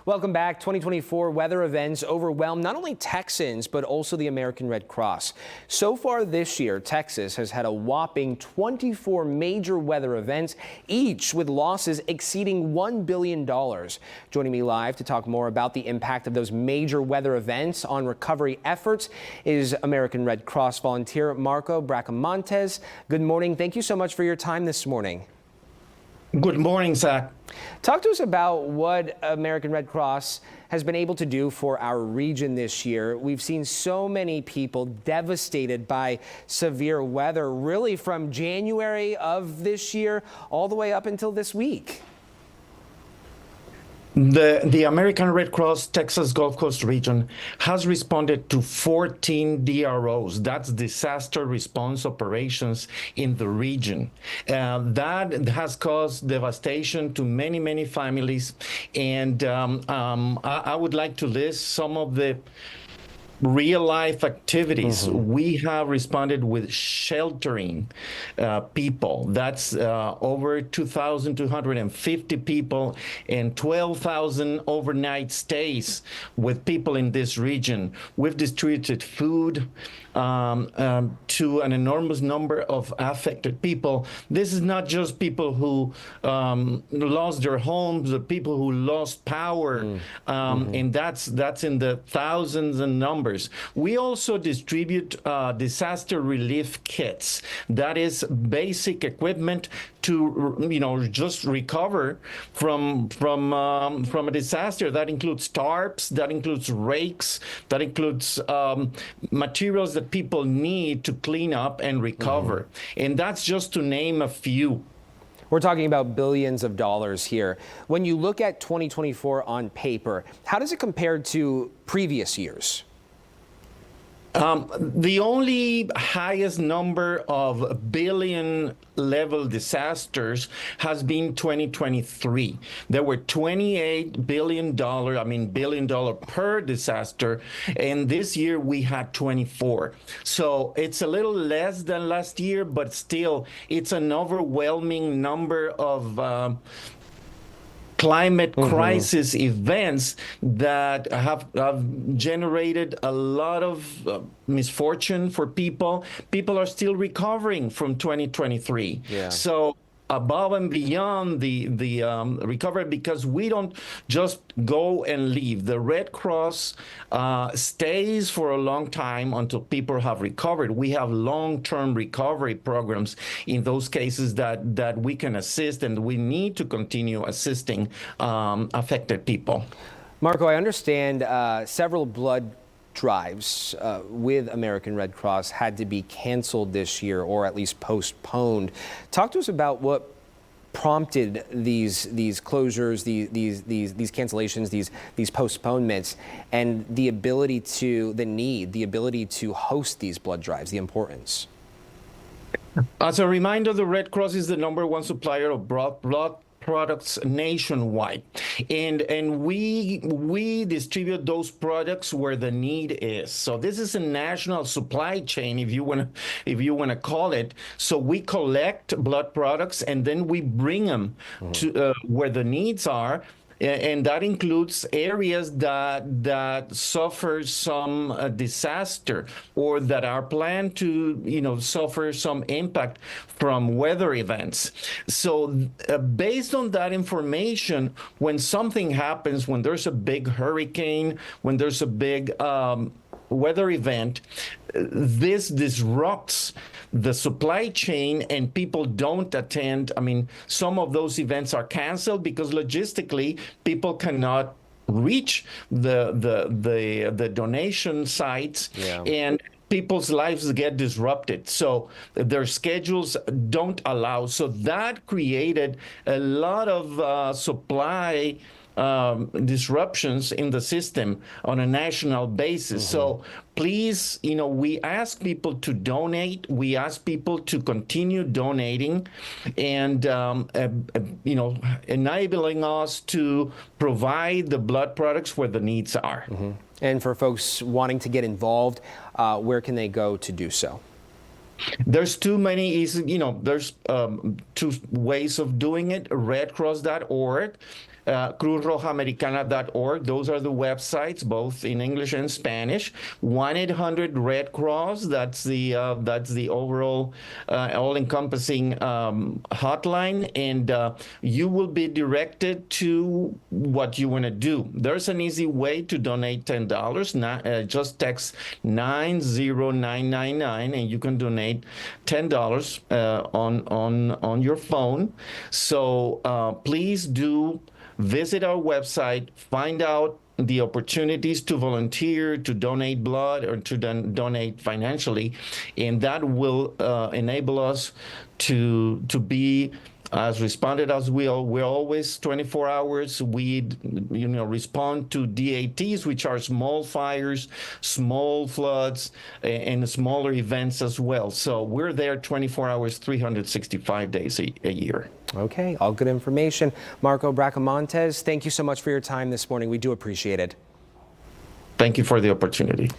Welcome back. 2024 weather events overwhelmed not only Texans, but also the American Red Cross. So far this year, Texas has had a whopping 24 major weather events, each with losses exceeding $1 billion. Joining me live to talk more about the impact of those major weather events on recovery efforts is American Red Cross volunteer Marco Bracamontes. Good morning. Thank you so much for your time this morning. Good morning, Zach. Talk to us about what American Red Cross has been able to do for our region this year. We've seen so many people devastated by severe weather, really from January of this year all the way up until this week. The American Red Cross Texas Gulf Coast region has responded to 14 DROs. That's disaster response operations in the region. That has caused devastation to many, many families. And I would like to list some of the real-life activities. We have responded with sheltering people. That's over 2,250 people and 12,000 overnight stays with people in this region. We've distributed food to an enormous number of affected people. This is not just people who lost their homes, the people who lost power, and that's in the thousands and numbers. We also distribute disaster relief kits. That is basic equipment to just recover from a disaster. That includes tarps, that includes rakes, that includes materials that people need to clean up and recover. And that's just to name a few. We're talking about billions of dollars here. When you look at 2024 on paper, how does it compare to previous years? The only highest number of billion-level disasters has been 2023. There were $28 billion, billion dollar per disaster, and this year we had 24. So it's a little less than last year, but still, it's an overwhelming number of climate crisis events that have generated a lot of misfortune for people. People are still recovering from 2023. Yeah. So above and beyond the recovery, because we don't just go and leave. The Red Cross stays for a long time until people have recovered. We have long-term recovery programs in those cases that we can assist, and we need to continue assisting affected people. Marco, I understand several blood drives with American Red Cross had to be canceled this year, or at least postponed. Talk to us about what prompted these closures, these cancellations, these postponements, and the ability to host these blood drives, the importance. As a reminder, the Red Cross is the #1 supplier of blood products nationwide, and we distribute those products where the need is. So this is a national supply chain, if you want to call it. So we collect blood products and then we bring them to where the needs are. And that includes areas that suffer some disaster, or that are planned to, suffer some impact from weather events. So based on that information, when something happens, when there's a big hurricane, when there's a big weather event, this disrupts the supply chain and people don't attend. Some of those events are canceled because logistically people cannot reach the donation sites. Yeah. And people's lives get disrupted, so their schedules don't allow. So that created a lot of supply disruptions in the system on a national basis. So please, we ask people to donate. We ask people to continue donating, and enabling us to provide the blood products where the needs are. And for folks wanting to get involved, where can they go to do so? There's too many easy, there's two ways of doing it. Redcross.org CruzRojaAmericana.org. Those are the websites, both in English and Spanish. 1-800-Red Cross. That's the overall all-encompassing hotline, and you will be directed to what you want to do. There's an easy way to donate $10. Just text 90999, and you can donate $10 on your phone. So please do visit our website, find out the opportunities to volunteer, to donate blood, or to donate financially, and that will enable us to be as responded as we're always 24 hours. We respond to DATs, which are small fires, small floods, and smaller events as well. So we're there 24 hours, 365 days a year. Okay, all good information. Marco Bracamontes, thank you so much for your time this morning. We do appreciate it. Thank you for the opportunity.